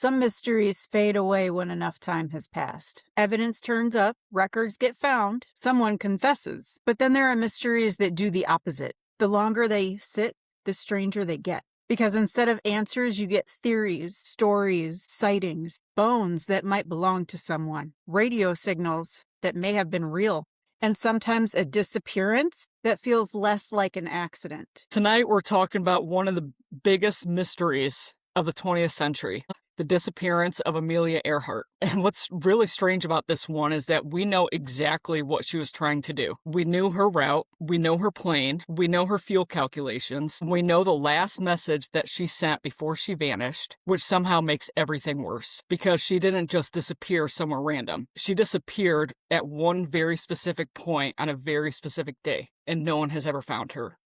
Some mysteries fade away when enough time has passed. Evidence turns up, records get found, someone confesses. But then there are mysteries that do the opposite. The longer they sit, the stranger they get. Because instead of answers, you get theories, stories, sightings, bones that might belong to someone, radio signals that may have been real, and sometimes a disappearance that feels less like an accident. Tonight, we're talking about one of the biggest mysteries of the 20th century, the disappearance of Amelia Earhart. And what's really strange about this one is that we know exactly what she was trying to do. We knew her route, we know her plane, we know her fuel calculations, we know the last message that she sent before she vanished, which somehow makes everything worse, because she didn't just disappear somewhere random. She disappeared at one very specific point on a very specific day, and no one has ever found her.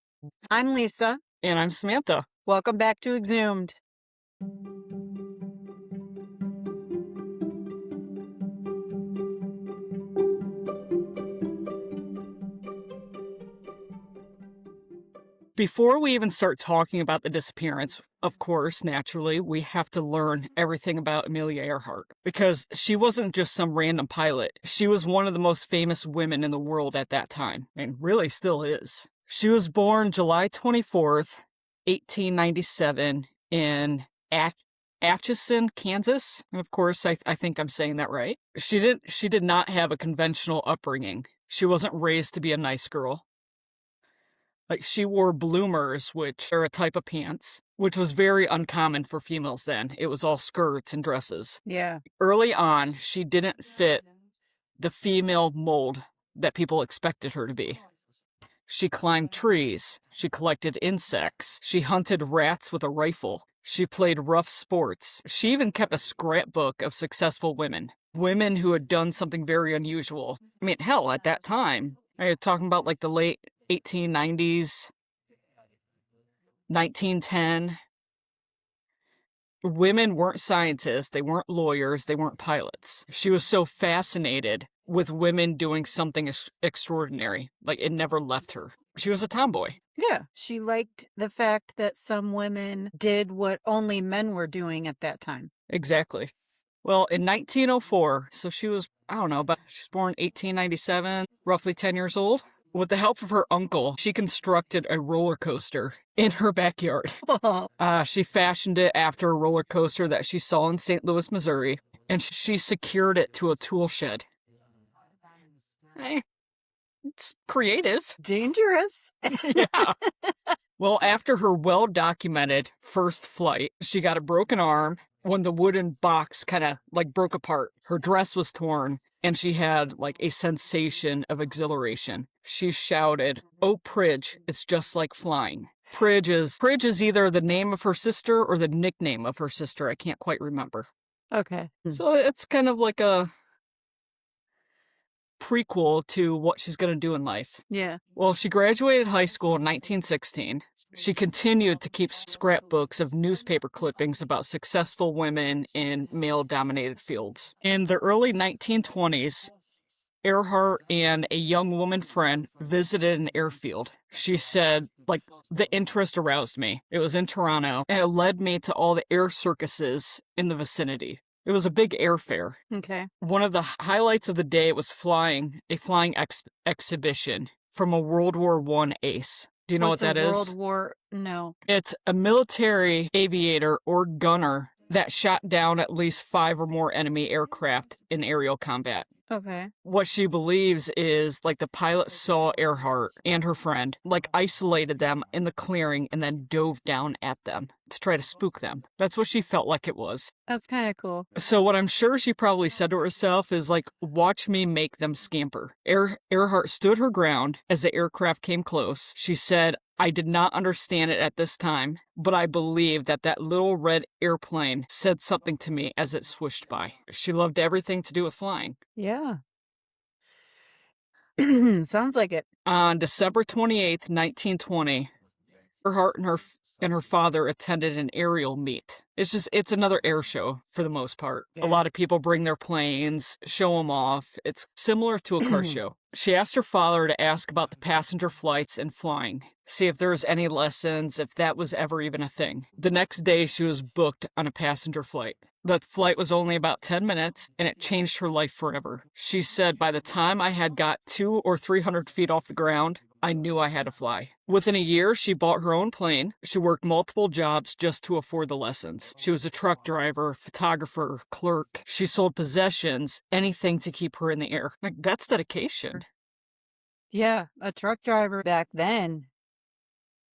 I'm Lisa. And I'm Samantha. Welcome back to X-UMED. Before we even start talking about the disappearance, of course, naturally, we have to learn everything about Amelia Earhart, because she wasn't just some random pilot. She was one of the most famous women in the world at that time, and really still is. She was born July 24th, 1897 in Atchison, Kansas. And of course, I think I'm saying that right. She did not have a conventional upbringing. She wasn't raised to be a nice girl. Like, she wore bloomers, which are a type of pants, which was very uncommon for females then. It was all skirts and dresses. Yeah. Early on, she didn't fit the female mold that people expected her to be. She climbed trees. She collected insects. She hunted rats with a rifle. She played rough sports. She even kept a scrapbook of successful women who had done something very unusual. I mean, hell, at that time, I'm talking about like the late 1890s, 1910. Women weren't scientists, they weren't lawyers, they weren't pilots. She was so fascinated with women doing something extraordinary. Like, it never left her. She was a tomboy. Yeah. She liked the fact that some women did what only men were doing at that time. Exactly. Well, in 1904, so she was, I don't know, but she's born 1897, roughly 10 years old. With the help of her uncle, she constructed a roller coaster in her backyard. She fashioned it after a roller coaster that she saw in St. Louis, Missouri, and she secured it to a tool shed. It's creative. Dangerous. Yeah. Well, after her well-documented first flight, she got a broken arm when the wooden box kind of like broke apart. Her dress was torn, and she had like a sensation of exhilaration. She shouted, "Oh, Pridge, it's just like flying." Pridge is either the name of her sister or the nickname of her sister. I can't quite remember. Okay. So it's kind of like a prequel to what she's going to do in life. Yeah. Well, she graduated high school in 1916. She continued to keep scrapbooks of newspaper clippings about successful women in male-dominated fields. In the early 1920s, Earhart and a young woman friend visited an airfield. She said, like, the interest aroused me. It was in Toronto, and it led me to all the air circuses in the vicinity. It was a big airfair. Okay. One of the highlights of the day was a flying exhibition from a World War I ace. Do you know what that is? World War? No. It's a military aviator or gunner that shot down at least 5 or more enemy aircraft in aerial combat. Okay. What she believes is, like, the pilot saw Earhart and her friend, like, isolated them in the clearing and then dove down at them to try to spook them. That's what she felt like it was. That's kind of cool. So what I'm sure she probably said to herself is, like, watch me make them scamper. Earhart stood her ground as the aircraft came close. She said, "I did not understand it at this time, but I believe that little red airplane said something to me as it swished by." She loved everything to do with flying. Yeah. Sounds like it. On December 28th, 1920, Earhart and her father attended an aerial meet. It's another air show for the most part. Yeah. A lot of people bring their planes, show them off. It's similar to a car show. She asked her father to ask about the passenger flights and flying, see if there was any lessons, if that was ever even a thing. The next day, she was booked on a passenger flight. The flight was only about 10 minutes, and it changed her life forever. She said, by the time I had got 200 or 300 feet off the ground, I knew I had to fly. Within a year, she bought her own plane. She worked multiple jobs just to afford the lessons. She was a truck driver, photographer, clerk. She sold possessions, anything to keep her in the air. Like, that's dedication. Yeah, a truck driver back then,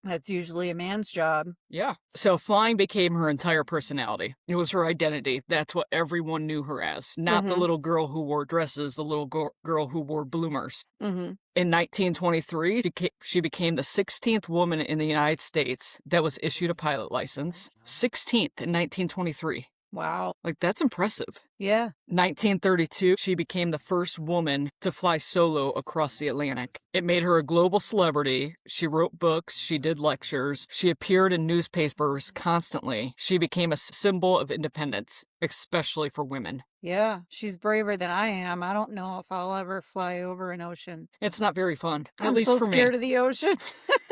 that's usually a man's job. Yeah. So flying became her entire personality. It was her identity. That's what everyone knew her as. Not the little girl who wore dresses, the little girl who wore bloomers. Mm-hmm. In 1923, she became the 16th woman in the United States that was issued a pilot license. 16th in 1923. Wow. Like, that's impressive. Yeah. 1932, she became the first woman to fly solo across the Atlantic. It made her a global celebrity. She wrote books, she did lectures, she appeared in newspapers constantly. She became a symbol of independence, especially for women. Yeah, she's braver than I am. I don't know if I'll ever fly over an ocean. It's not very fun, at I'm least so for scared me. of the ocean.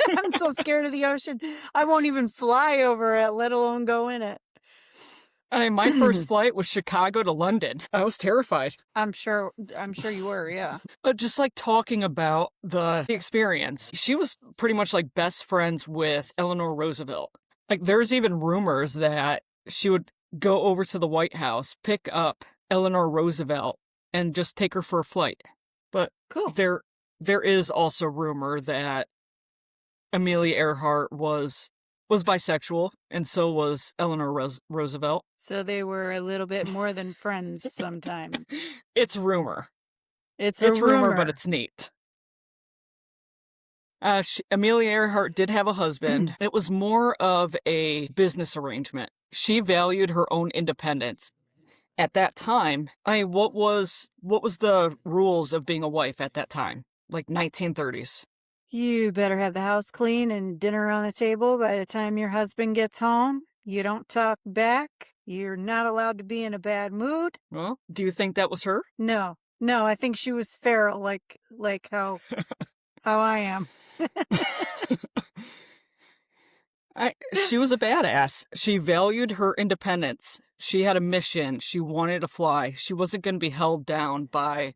I'm so scared of the ocean. I won't even fly over it, let alone go in it. My first flight was Chicago to London. I was terrified. I'm sure you were, yeah. But just like talking about the experience, she was pretty much like best friends with Eleanor Roosevelt. Like, there's even rumors that she would go over to the White House, pick up Eleanor Roosevelt, and just take her for a flight. But Cool. there is also rumor that Amelia Earhart was bisexual, and so was Eleanor Roosevelt. So they were a little bit more than friends sometimes. It's rumor. It's rumor, but it's neat. Amelia Earhart did have a husband. It was more of a business arrangement. She valued her own independence. At that time, what was the rules of being a wife at that time? Like 1930s. You better have the house clean and dinner on the table by the time your husband gets home. You don't talk back. You're not allowed to be in a bad mood. Well, do you think that was her? No, I think she was feral, like how I am. She was a badass. She valued her independence. She had a mission. She wanted to fly. She wasn't going to be held down by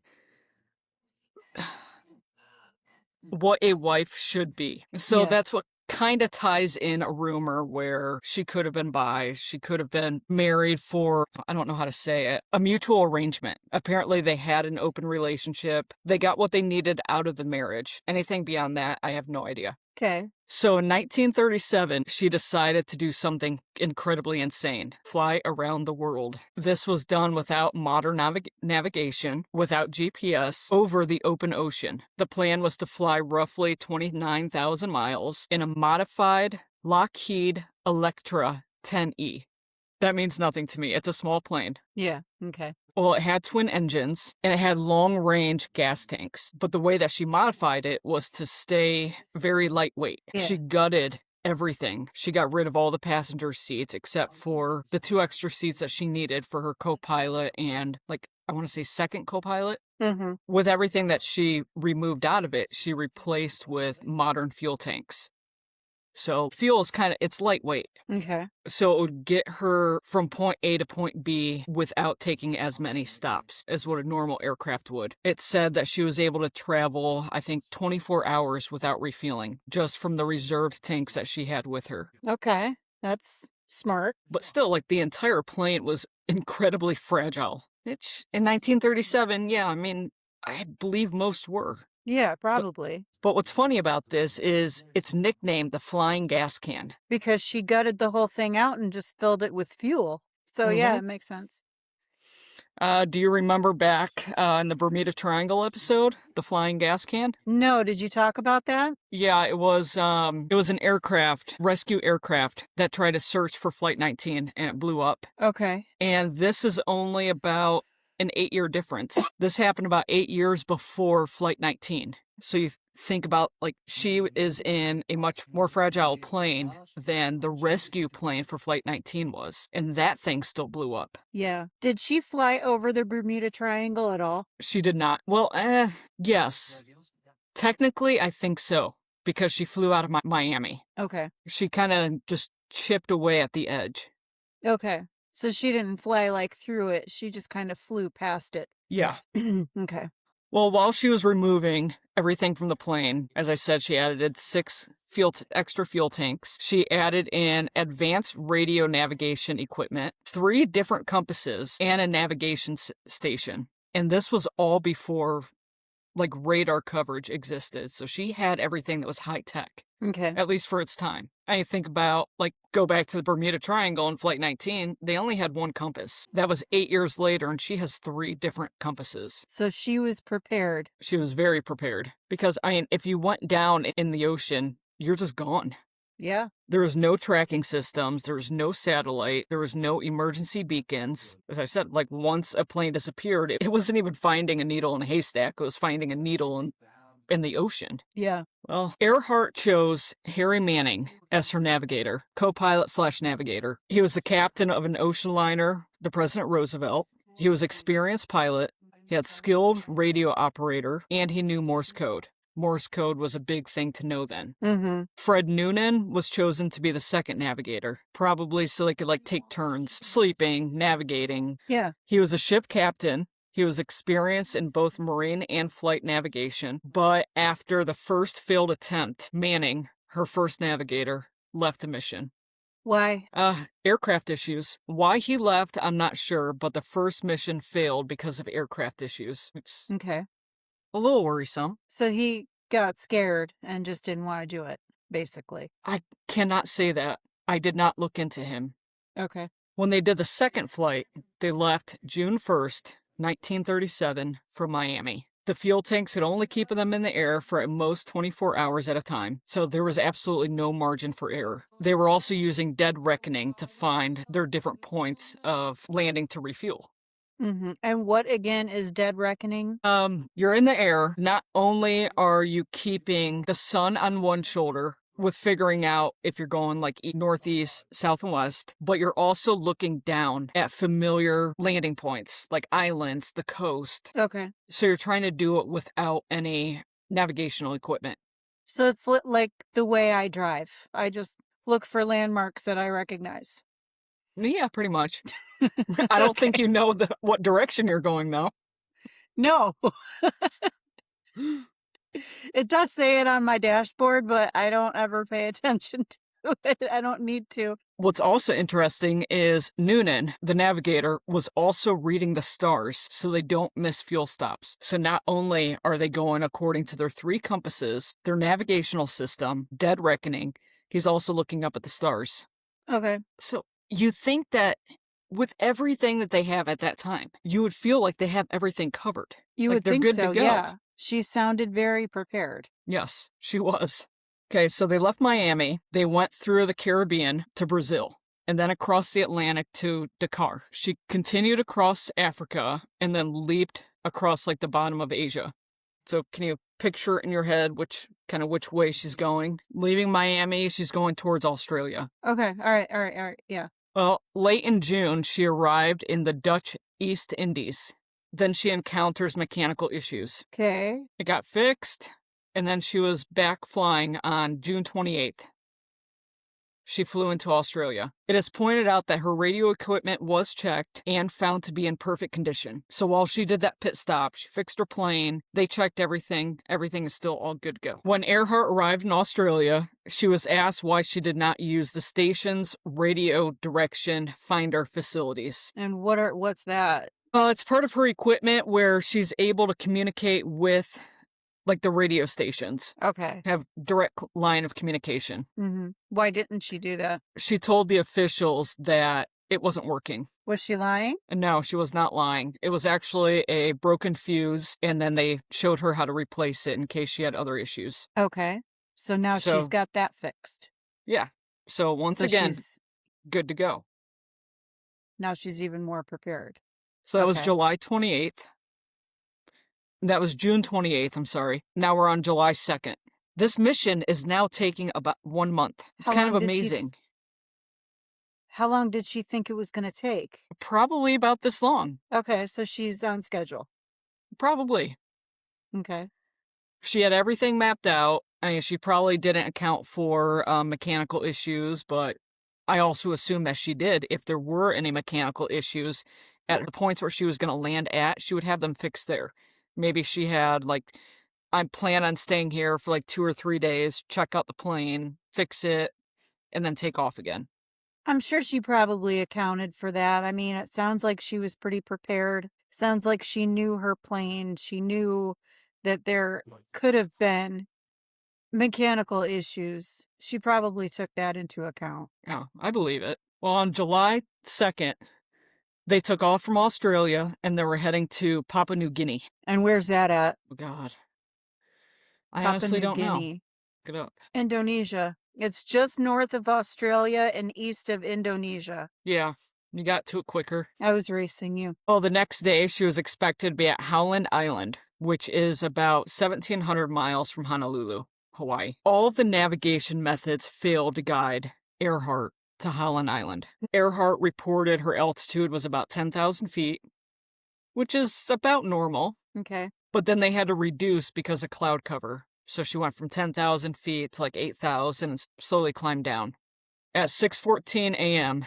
what a wife should be. So that's what kind of ties in a rumor where she could have been bi, she could have been married for, I don't know how to say it, a mutual arrangement. Apparently they had an open relationship. They got what they needed out of the marriage. Anything beyond that, I have no idea. Okay. So in 1937, she decided to do something incredibly insane. Fly around the world. This was done without modern navigation, without GPS, over the open ocean. The plan was to fly roughly 29,000 miles in a modified Lockheed Electra 10E. That means nothing to me. It's a small plane. Yeah, okay. Well, it had twin engines, and it had long-range gas tanks. But the way that she modified it was to stay very lightweight. Yeah. She gutted everything. She got rid of all the passenger seats except for the 2 extra seats that she needed for her co-pilot and, like, I want to say second co-pilot. Mm-hmm. With everything that she removed out of it, she replaced with modern fuel tanks. So fuel is it's lightweight. Okay. So it would get her from point A to point B without taking as many stops as what a normal aircraft would. It said that she was able to travel, I think, 24 hours without refueling, just from the reserved tanks that she had with her. Okay. That's smart. But still, like, the entire plane was incredibly fragile. Which, in 1937, yeah, I mean, I believe most were. Yeah, probably. But what's funny about this is it's nicknamed the flying gas can. Because she gutted the whole thing out and just filled it with fuel. So yeah, it makes sense. Do you remember back in the Bermuda Triangle episode, the flying gas can? No, did you talk about that? Yeah, it was an aircraft, rescue aircraft, that tried to search for Flight 19, and it blew up. Okay. And this is only about an 8-year difference. This happened about 8 years before Flight 19. So you think about, like, she is in a much more fragile plane than the rescue plane for Flight 19 was. And that thing still blew up. Yeah. Did she fly over the Bermuda Triangle at all? She did not. Well, yes. Technically, I think so. Because she flew out of Miami. Okay. She kind of just chipped away at the edge. Okay. So she didn't fly like through it. She just kind of flew past it. Yeah. Okay. Well, while she was removing everything from the plane, as I said, she added 6 extra fuel tanks. She added in advanced radio navigation equipment, 3 different compasses, and a navigation station. And this was all before like radar coverage existed. So she had everything that was high tech. Okay. At least for its time. I think about, like, go back to the Bermuda Triangle in Flight 19, they only had 1 compass. That was 8 years later, and she has 3 different compasses. So she was prepared. She was very prepared. Because, I mean, if you went down in the ocean, you're just gone. Yeah. There was no tracking systems, there was no satellite, there was no emergency beacons. As I said, like, once a plane disappeared, it wasn't even finding a needle in a haystack, it was finding a needle in the ocean. Yeah. Well, Earhart chose Harry Manning as her navigator, co-pilot/navigator. He was the captain of an ocean liner, the President Roosevelt. He was an experienced pilot. He had skilled radio operator, and he knew Morse code. Morse code was a big thing to know then. Mm-hmm. Fred Noonan was chosen to be the second navigator, probably so they could like take turns sleeping, navigating. Yeah. He was a ship captain. He was experienced in both marine and flight navigation, but after the first failed attempt, Manning, her first navigator, left the mission. Why? Aircraft issues. Why he left, I'm not sure, but the first mission failed because of aircraft issues. It's Okay. a little worrisome. So he got scared and just didn't want to do it, basically. I cannot say that. I did not look into him. Okay. When they did the second flight, they left June 1st, 1937, from Miami. The fuel tanks had only keep them in the air for at most 24 hours at a time, so there was absolutely no margin for error. They were also using dead reckoning to find their different points of landing to refuel. Mm-hmm. And what, again, is dead reckoning? You're in the air. Not only are you keeping the sun on one shoulder with figuring out if you're going like northeast, south, and west, but you're also looking down at familiar landing points like islands, the coast. Okay. So you're trying to do it without any navigational equipment. So it's like the way I drive. I just look for landmarks that I recognize. Yeah, pretty much. I don't think you know what direction you're going, though. No. It does say it on my dashboard, but I don't ever pay attention to it. I don't need to. What's also interesting is Noonan, the navigator, was also reading the stars so they don't miss fuel stops. So not only are they going according to their 3 compasses, their navigational system, dead reckoning, he's also looking up at the stars. Okay. So you think that with everything that they have at that time, you would feel like they have everything covered. You Like would they're think good so, to go. yeah. She sounded very prepared. Yes, she was. Okay, so they left Miami. They went through the Caribbean to Brazil and then across the Atlantic to Dakar. She continued across Africa and then leaped across like the bottom of Asia. So can you picture in your head which way she's going? Leaving Miami, she's going towards Australia. Okay, all right, yeah. Well, late in June, she arrived in the Dutch East Indies. Then she encounters mechanical issues. Okay. It got fixed, and then she was back flying on June 28th. She flew into Australia. It is pointed out that her radio equipment was checked and found to be in perfect condition. So while she did that pit stop, she fixed her plane, they checked everything. Everything is still all good to go. When Earhart arrived in Australia, she was asked why she did not use the station's radio direction finder facilities. And what's that? It's part of her equipment where she's able to communicate with, like, the radio stations. Okay. Have direct line of communication. Mm-hmm. Why didn't she do that? She told the officials that it wasn't working. Was she lying? No, she was not lying. It was actually a broken fuse, and then they showed her how to replace it in case she had other issues. Okay. So now she's got that fixed. Yeah. So once again, good to go. Now she's even more prepared. So that was July 28th. That was June 28th, I'm sorry. Now we're on July 2nd. This mission is now taking about 1 month. It's kind of amazing. How long did she think it was going to take? Probably about this long. Okay, so she's on schedule. Probably. Okay. She had everything mapped out. I mean, she probably didn't account for mechanical issues, but I also assume that she did. If there were any mechanical issues at the points where she was going to land at, she would have them fixed there. Maybe she had, like, I plan on staying here for like 2 or 3 days, check out the plane, fix it, and then take off again. I'm sure she probably accounted for that. I mean, it sounds like she was pretty prepared. Sounds like she knew her plane. She knew that there could have been mechanical issues. She probably took that into account. Yeah, I believe it. Well, on July 2nd, they took off from Australia and they were heading to Papua New Guinea. And where's that at? Oh, God. I Papua honestly New don't know. Guinea. Look it up. Indonesia. It's just north of Australia and east of Indonesia. Yeah, you got to it quicker. I was racing you. Well, the next day, she was expected to be at Howland Island, which is about 1,700 miles from Honolulu, Hawaii. All of the navigation methods failed to guide Earhart to Howland Island. Earhart reported her altitude was about 10,000 feet, which is about normal. Okay. But then they had to reduce because of cloud cover. So she went from 10,000 feet to like 8,000 and slowly climbed down. At 6:14 a.m.,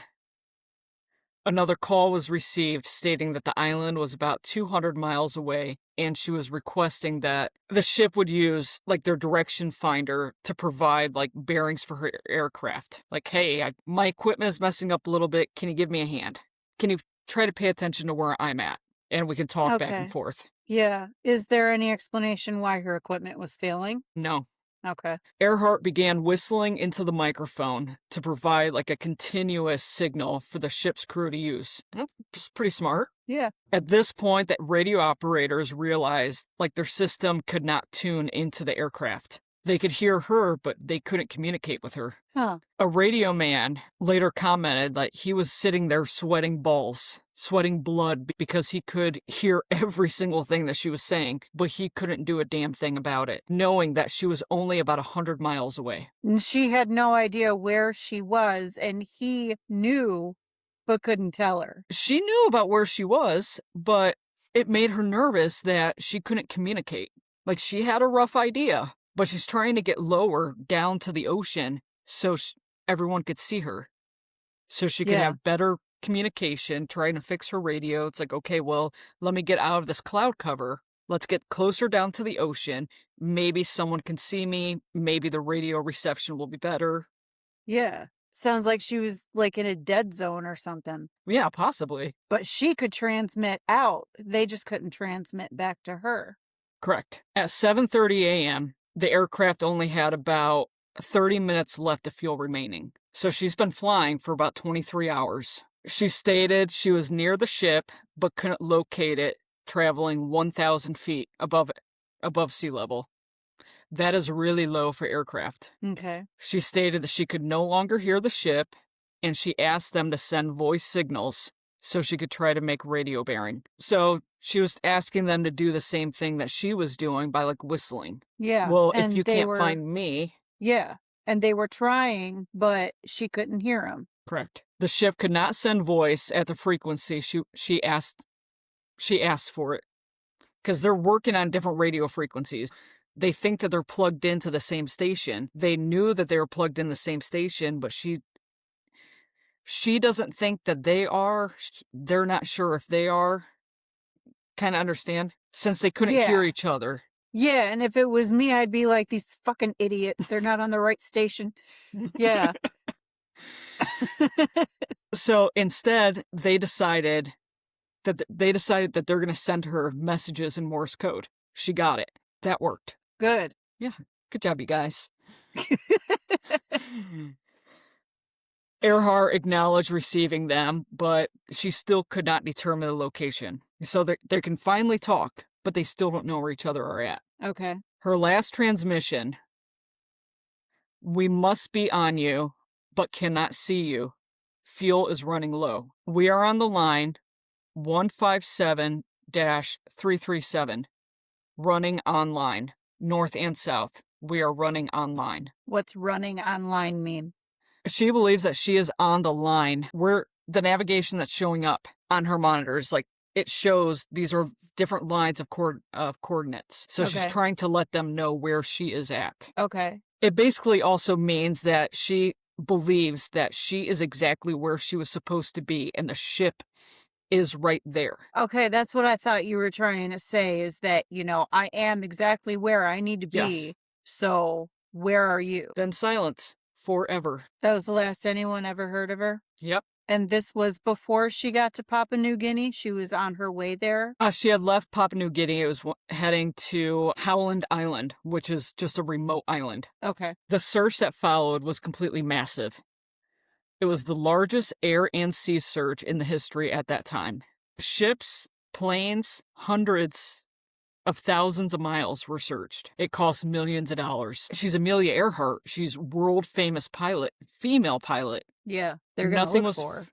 another call was received stating that the island was about 200 miles away, and she was requesting that the ship would use like their direction finder to provide like bearings for her aircraft. Like, hey, my equipment is messing up a little bit. Can you give me a hand? Can you try to pay attention to where I'm at? And we can talk back and forth. Yeah. Is there any explanation why her equipment was failing? No. Okay. Earhart began whistling into the microphone to provide like a continuous signal for the ship's crew to use. That's pretty smart. Yeah. At this point, that radio operators realized like their system could not tune into the aircraft. They could hear her, but they couldn't communicate with her. Huh. A radio man later commented that he was sitting there sweating balls, sweating blood, because he could hear every single thing that she was saying, but he couldn't do a damn thing about it, knowing that she was only about 100 miles away. And she had no idea where she was, and he knew, but couldn't tell her. She knew about where she was, but it made her nervous that she couldn't communicate. Like, she had a rough idea, but she's trying to get lower down to the ocean so everyone could see her. So she could have better communication, trying to fix her radio. It's like, okay, well, let me get out of this cloud cover. Let's get closer down to the ocean. Maybe someone can see me. Maybe the radio reception will be better. Yeah. Sounds like she was like in a dead zone or something. Yeah, possibly. But she could transmit out. They just couldn't transmit back to her. Correct. At 7:30 a.m., the aircraft only had about 30 minutes left of fuel remaining. So she's been flying for about 23 hours. She stated she was near the ship, but couldn't locate it, traveling 1,000 feet above sea level. That is really low for aircraft. Okay. She stated that she could no longer hear the ship, and she asked them to send voice signals so she could try to make radio bearing. So she was asking them to do the same thing that she was doing by like whistling. Yeah. Well, if you can't find me. Yeah. And they were trying, but she couldn't hear them. Correct. The ship could not send voice at the frequency she asked for it. Because they're working on different radio frequencies. They think that they're plugged into the same station. They knew that they were plugged in the same station, but she doesn't think that they are. They're not sure if they are. Kind of understand? Since they couldn't hear each other. Yeah, and if it was me, I'd be like, these fucking idiots. They're not on the right station. Yeah. So instead, they decided that they're going to send her messages in Morse code. She got it. That worked. Good. Yeah. Good job, you guys. Earhart acknowledged receiving them, but she still could not determine the location. So they can finally talk, but they still don't know where each other are at. Okay. Her last transmission: we must be on you, but cannot see you. Fuel is running low. We are on the line 157-337. Running online. North and south. We are running online. What's running online mean? She believes that she is on the line where the navigation that's showing up on her monitors, like it shows these are different lines of coordinates. So she's trying to let them know where she is at. Okay. It basically also means that she believes that she is exactly where she was supposed to be, and the ship is right there. Okay, that's what I thought you were trying to say, is that, I am exactly where I need to be. Yes. So where are you? Then silence forever. That was the last anyone ever heard of her? Yep. And this was before she got to Papua New Guinea? She was on her way there? She had left Papua New Guinea. It was heading to Howland Island, which is just a remote island. Okay. The search that followed was completely massive. It was the largest air and sea search in the history at that time. Ships, planes, hundreds of thousands of miles were searched. It cost millions of dollars. She's Amelia Earhart. She's world famous pilot, female pilot. Yeah, they're going to look for her.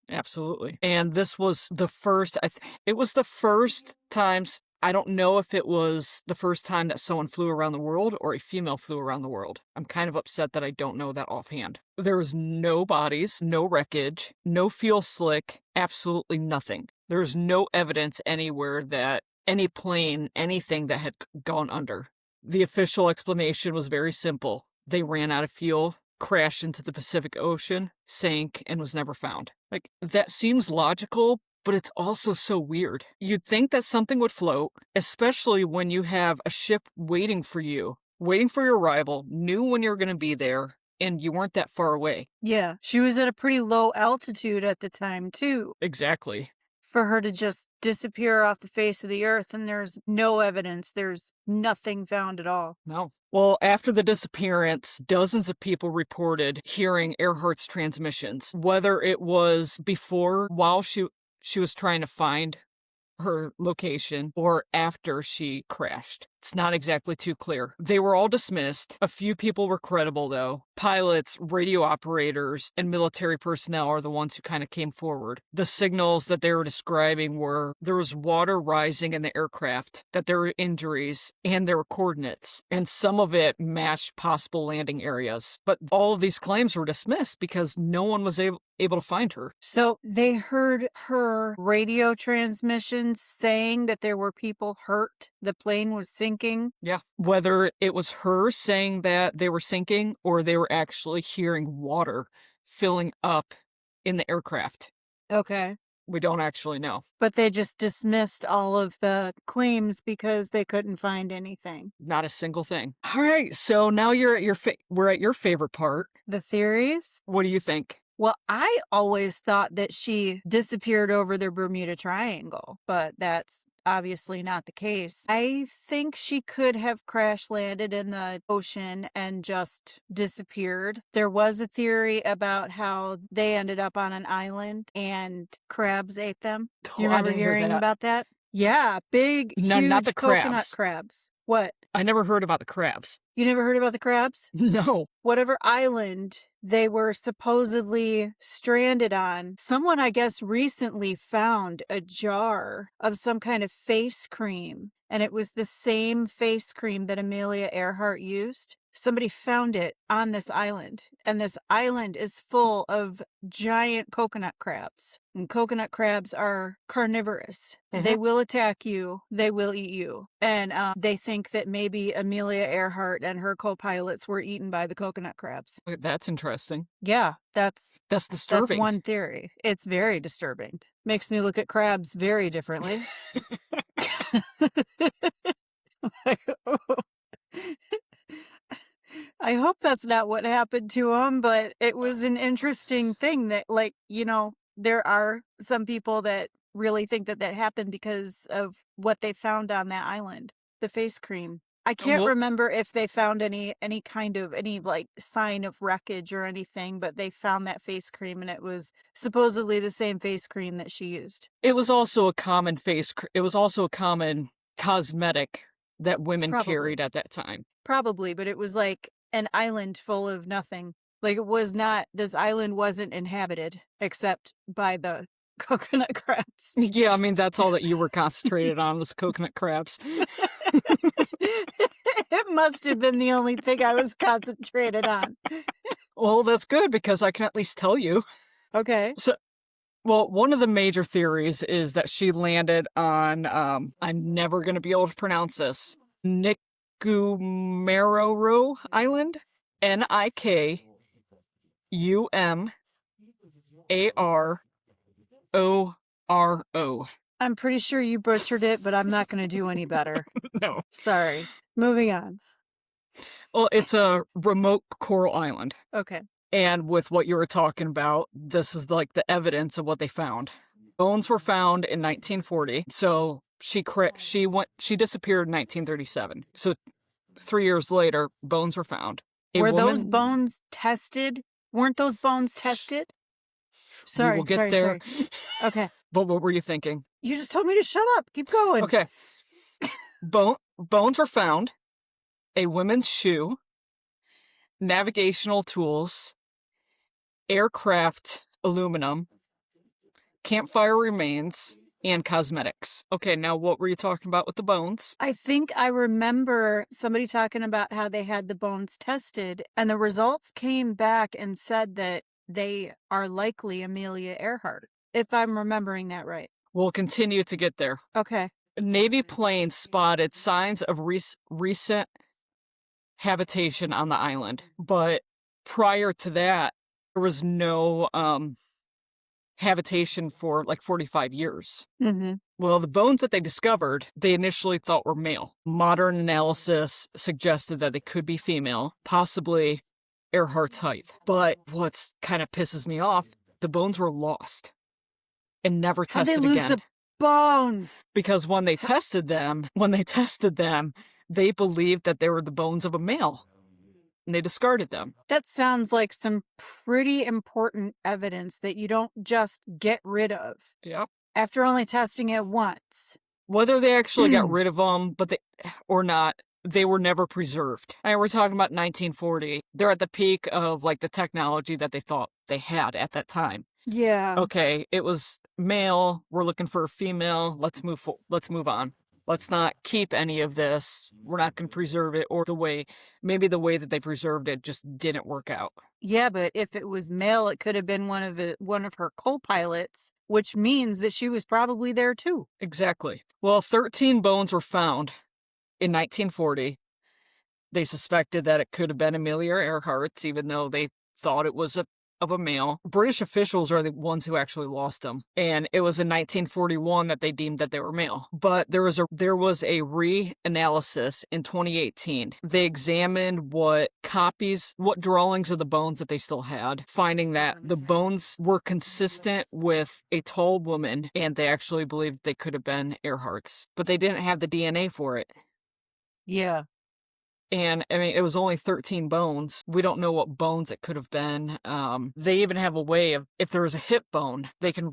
Absolutely. And this was the first, it was the first times, I don't know if it was the first time that someone flew around the world or a female flew around the world. I'm kind of upset that I don't know that offhand. There was no bodies, no wreckage, no fuel slick, absolutely nothing. There was no evidence anywhere that any plane, anything that had gone under. The official explanation was very simple. They ran out of fuel, crashed into the Pacific Ocean, sank, and was never found. Like, that seems logical, but it's also so weird. You'd think that something would float, especially when you have a ship waiting for you, waiting for your arrival, knew when you were going to be there, and you weren't that far away. Yeah, she was at a pretty low altitude at the time, too. Exactly. For her to just disappear off the face of the earth, and there's no evidence, there's nothing found at all. No. Well, after the disappearance, dozens of people reported hearing Earhart's transmissions, whether it was before, while she was trying to find her location, or after she crashed. It's not exactly too clear. They were all dismissed. A few people were credible, though. Pilots, radio operators, and military personnel are the ones who kind of came forward. The signals that they were describing were there was water rising in the aircraft, that there were injuries, and there were coordinates. And some of it matched possible landing areas. But all of these claims were dismissed because no one was able to find her. So they heard her radio transmissions saying that there were people hurt, the plane was sinking. Yeah. Whether it was her saying that they were sinking or they were actually hearing water filling up in the aircraft. Okay. We don't actually know. But they just dismissed all of the claims because they couldn't find anything. Not a single thing. All right. So now we're at your favorite part. The theories? What do you think? Well, I always thought that she disappeared over the Bermuda Triangle, but that's obviously not the case. I think she could have crash landed in the ocean and just disappeared. There was a theory about how they ended up on an island and crabs ate them. Do you remember hearing about that? Yeah, big, huge not the coconut crabs. What? I never heard about the crabs. You never heard about the crabs? No. Whatever island they were supposedly stranded on, someone, I guess, recently found a jar of some kind of face cream, and it was the same face cream that Amelia Earhart used. Somebody found it on this island, and this island is full of giant coconut crabs. And coconut crabs are carnivorous. Mm-hmm. They will attack you. They will eat you. And they think that maybe Amelia Earhart and her co-pilots were eaten by the coconut crabs. That's interesting. Yeah, that's disturbing. That's one theory. It's very disturbing. Makes me look at crabs very differently. I hope that's not what happened to him, but it was an interesting thing that, there are some people that really think that happened because of what they found on that island, the face cream. I can't remember if they found any sign of wreckage or anything, but they found that face cream, and it was supposedly the same face cream that she used. It was also a common it was also a common cosmetic that women carried at that time. Probably, but it was like an island full of nothing. Like, this island wasn't inhabited except by the coconut crabs. Yeah, I mean, that's all that you were concentrated on was coconut crabs. It must have been the only thing I was concentrated on. Well, that's good because I can at least tell you. Okay. So, well, one of the major theories is that she landed on, I'm never going to be able to pronounce this, Nikumaroro Island, Umaroro. I'm pretty sure you butchered it, but I'm not going to do any better. No. Sorry. Moving on. Well, it's a remote coral island. Okay. And with what you were talking about, this is like the evidence of what they found. Bones were found in 1940. So she disappeared in 1937. So 3 years later, bones were found. Those bones tested? Weren't those bones tested? Sorry, we'll get there. Sorry. Okay. But what were you thinking? You just told me to shut up. Keep going. Okay. Bones were found. A woman's shoe. Navigational tools. Aircraft aluminum. Campfire remains. And cosmetics. Okay, now what were you talking about with the bones? I think I remember somebody talking about how they had the bones tested, and the results came back and said that they are likely Amelia Earhart, if I'm remembering that right. We'll continue to get there. Okay. Navy planes spotted signs of recent habitation on the island, but prior to that, there was no habitation for like 45 years. Mm-hmm. Well, the bones that they discovered, they initially thought were male. Modern analysis suggested that they could be female, possibly Earhart's height. But what's kind of pisses me off, the bones were lost and never tested again. How'd they lose the bones? Because when they tested them, they believed that they were the bones of a male. And they discarded them. That sounds like some pretty important evidence that you don't just get rid of. Yep. After only testing it once. Whether they actually got rid of them, or not, they were never preserved. And we're talking about 1940. They're at the peak of like the technology that they thought they had at that time. Yeah. Okay, it was male. We're looking for a female. Let's move on. Let's not keep any of this. We're not going to preserve it, or maybe the way that they preserved it just didn't work out. Yeah, but if it was male, it could have been one of her co-pilots, which means that she was probably there too. Exactly. Well, 13 bones were found in 1940. They suspected that it could have been Amelia Earhart's, even though they thought it was of a male. British officials are the ones who actually lost them, and it was in 1941 that they deemed that they were male. But there was a reanalysis in 2018. They examined what drawings of the bones that they still had, finding that the bones were consistent with a tall woman, and they actually believed they could have been Earhart's, but they didn't have the DNA for it. Yeah. And, I mean, it was only 13 bones. We don't know what bones it could have been. They even have a way of, if there was a hip bone, they can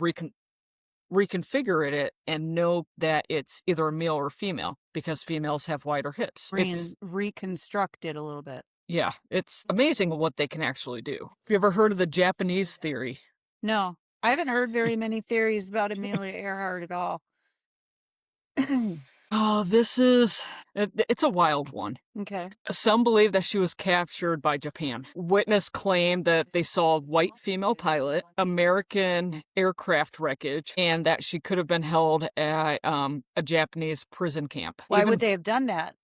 reconfigure it and know that it's either a male or a female, because females have wider hips. Reconstruct it a little bit. Yeah, it's amazing what they can actually do. Have you ever heard of the Japanese theory? No, I haven't heard very many theories about Amelia Earhart at all. Oh, it's a wild one. Okay. Some believe that she was captured by Japan. Witness claimed that they saw a white female pilot, American aircraft wreckage, and that she could have been held at a Japanese prison camp. Why would they have done that?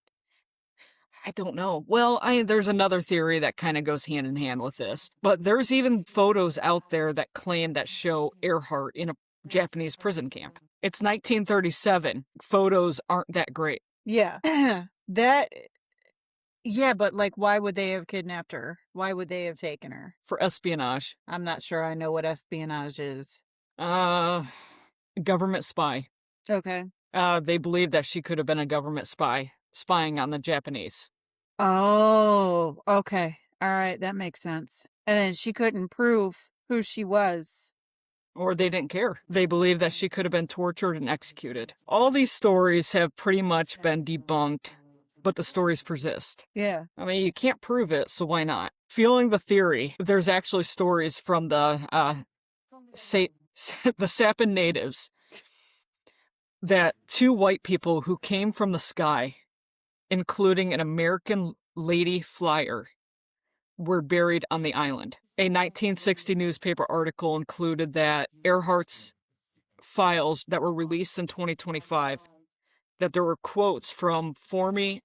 I don't know. Well, there's another theory that kind of goes hand in hand with this. But there's even photos out there that show Earhart in a Japanese prison camp. It's 1937. Photos aren't that great. Yeah. Yeah, but like, why would they have kidnapped her? Why would they have taken her? For espionage. I'm not sure I know what espionage is. Government spy. Okay. They believe that she could have been a government spy, spying on the Japanese. Oh, okay. All right, that makes sense. And then she couldn't prove who she was. Or they didn't care. They believe that she could have been tortured and executed. All these stories have pretty much been debunked, but the stories persist. Yeah. I mean, you can't prove it, so why not? Feeling the theory, there's actually stories from the Sappan natives that 2 white people who came from the sky, including an American lady flyer, were buried on the island. A 1960 newspaper article included that Earhart's files that were released in 2025, that there were quotes from former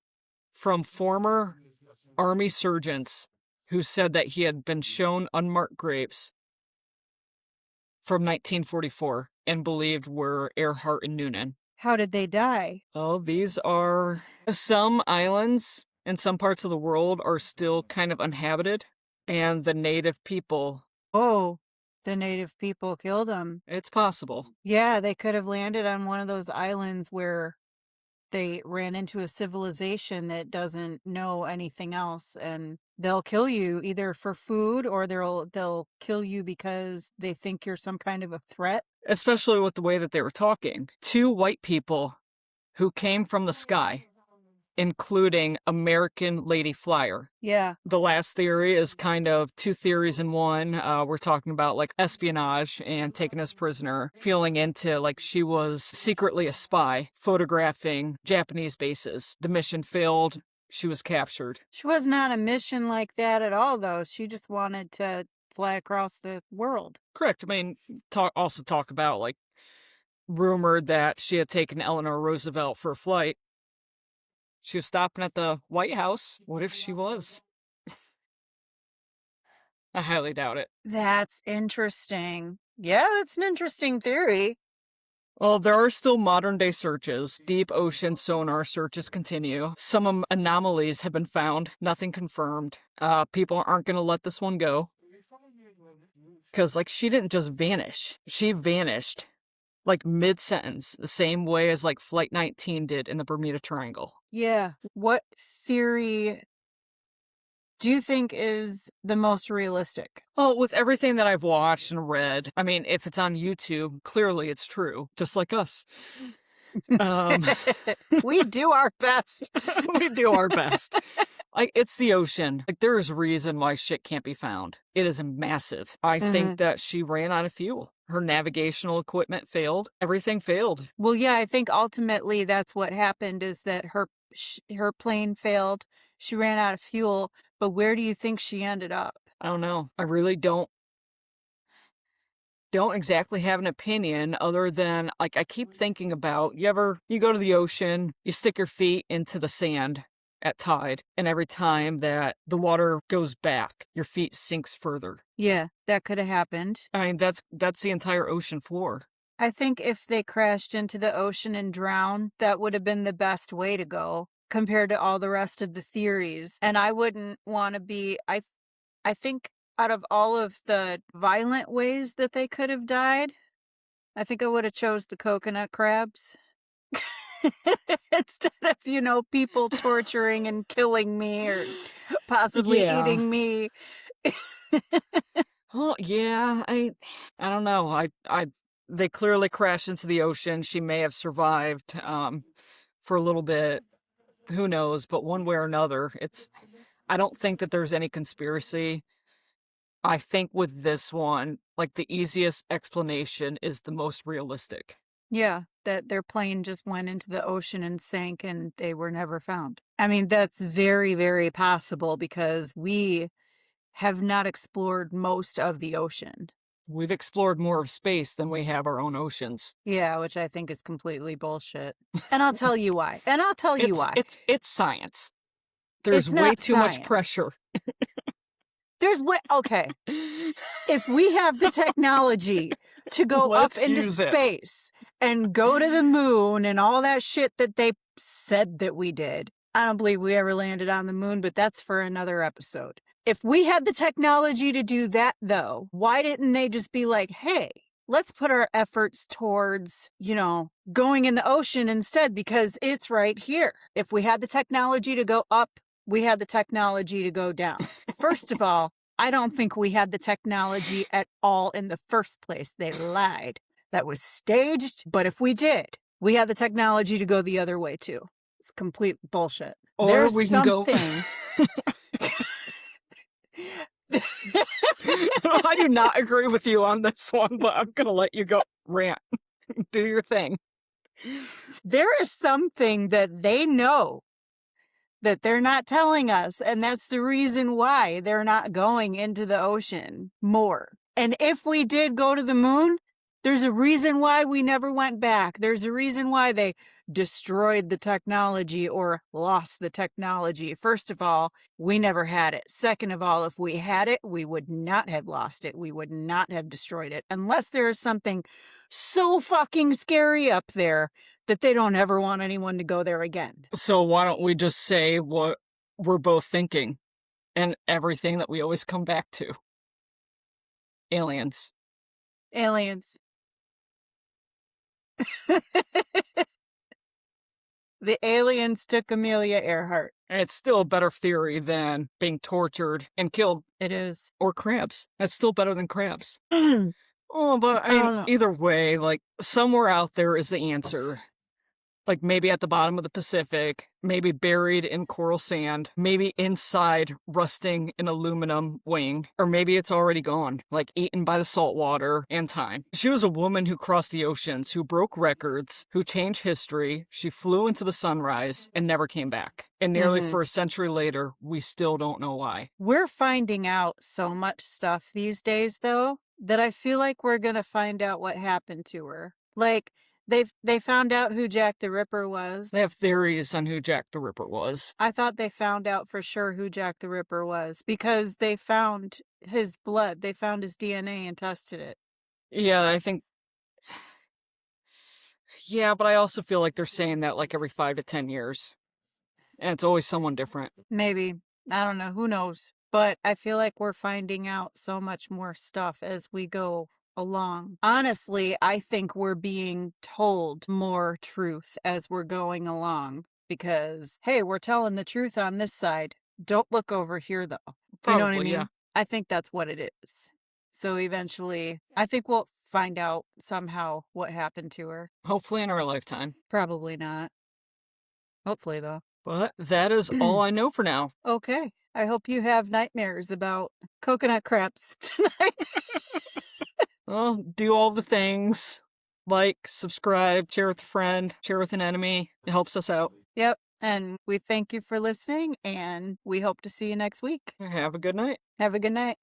Army surgeons who said that he had been shown unmarked grapes from 1944 and believed were Earhart and Noonan. How did they die? Oh, these are some islands in some parts of the world are still kind of uninhabited, and the native people. Oh, the native people killed them. It's possible. Yeah, they could have landed on one of those islands where they ran into a civilization that doesn't know anything else, and they'll kill you either for food or they'll kill you because they think you're some kind of a threat. Especially with the way that they were talking. 2 white people who came from the sky, including American Lady Flyer. Yeah. The last theory is kind of 2 theories in one. We're talking about like espionage and taking us prisoner, feeling into like she was secretly a spy, photographing Japanese bases. The mission failed. She was captured. She wasn't on a mission like that at all, though. She just wanted to fly across the world. Correct. I mean, also talk about like rumored that she had taken Eleanor Roosevelt for a flight. She was stopping at the White House. What if she was? I highly doubt it. That's interesting. Yeah, that's an interesting theory. Well, there are still modern-day searches. Deep ocean sonar searches continue. Some anomalies have been found. Nothing confirmed. People aren't going to let this one go. Because, like, she didn't just vanish. She vanished, like, mid-sentence, the same way as, like, Flight 19 did in the Bermuda Triangle. Yeah. What theory do you think is the most realistic? Well, with everything that I've watched and read, I mean, if it's on YouTube, clearly it's true, just like us. We do our best. We do our best. Like, it's the ocean. Like, there is a reason why shit can't be found. It is massive. I think that she ran out of fuel. Her navigational equipment failed. Everything failed. Well, yeah, I think ultimately that's what happened is that her plane failed. She ran out of fuel. But where do you think she ended up? I don't know. I really don't exactly have an opinion other than, like, I keep thinking about, you go to the ocean, you stick your feet into the sand at tide, and every time that the water goes back, your feet sinks further. Yeah, that could have happened. I mean, that's the entire ocean floor. I think if they crashed into the ocean and drowned, that would have been the best way to go compared to all the rest of the theories. And I wouldn't want to be, I think out of all of the violent ways that they could have died, I think I would have chose the coconut crabs. Instead of, people torturing and killing me or possibly eating me. Well, yeah, I don't know. They clearly crashed into the ocean. She may have survived for a little bit. Who knows? But one way or another, I don't think that there's any conspiracy. I think with this one, like, the easiest explanation is the most realistic. Yeah, that their plane just went into the ocean and sank and they were never found. I mean, that's very, very possible because we have not explored most of the ocean. We've explored more of space than we have our own oceans. Yeah, which I think is completely bullshit. And I'll tell you why. It's science. There's way too much pressure. Okay. If we have the technology to go up into space and go to the moon and all that shit that they said that we did, I don't believe we ever landed on the moon, but that's for another episode. If we had the technology to do that, though, why didn't they just be like, hey, let's put our efforts towards, going in the ocean instead because it's right here. If we had the technology to go up, we had the technology to go down. First of all, I don't think we had the technology at all in the first place. They lied. That was staged. But if we did, we had the technology to go the other way, too. It's complete bullshit. Or There's we can something... go... I do not agree with you on this one, but I'm going to let you go rant. Do your thing. There is something that they know that they're not telling us, and that's the reason why they're not going into the ocean more. And if we did go to the moon, There's a reason why we never went back. There's a reason why they destroyed the technology or lost the technology. First of all, we never had it. Second of all, if we had it, we would not have lost it. We would not have destroyed it. Unless there is something so fucking scary up there that they don't ever want anyone to go there again. So why don't we just say what we're both thinking and everything that we always come back to? Aliens. Aliens. The aliens took Amelia Earhart. And it's still a better theory than being tortured and killed. It is. Or crabs. That's still better than crabs. I Oh, but I don't mean, know. either way, like, somewhere out there is the answer. Like, maybe at the bottom of the Pacific, maybe buried in coral sand, maybe inside rusting an aluminum wing, or maybe it's already gone, like eaten by the salt water and time. She was a woman who crossed the oceans, who broke records, who changed history. She flew into the sunrise and never came back. And nearly for a century later, we still don't know why. We're finding out so much stuff these days, though, that I feel like we're gonna find out what happened to her. Like, they found out who Jack the Ripper was. They have theories on who Jack the Ripper was. I thought they found out for sure who Jack the Ripper was because they found his blood. They found his DNA and tested it. Yeah, I think... Yeah, but I also feel like they're saying that like every 5 to 10 years. And it's always someone different. Maybe. I don't know. Who knows? But I feel like we're finding out so much more stuff as we go along. Honestly, I think we're being told more truth as we're going along because, hey, we're telling the truth on this side. Don't look over here, though. Probably, you know what I mean? yeah. I think that's what it is. So eventually, I think we'll find out somehow what happened to her. Hopefully in our lifetime. Probably not. Hopefully, though. But that is all I know for now. Okay. I hope you have nightmares about coconut crabs tonight. Well, do all the things. Like, subscribe, share with a friend, share with an enemy. It helps us out. Yep. And we thank you for listening, and we hope to see you next week. Have a good night. Have a good night.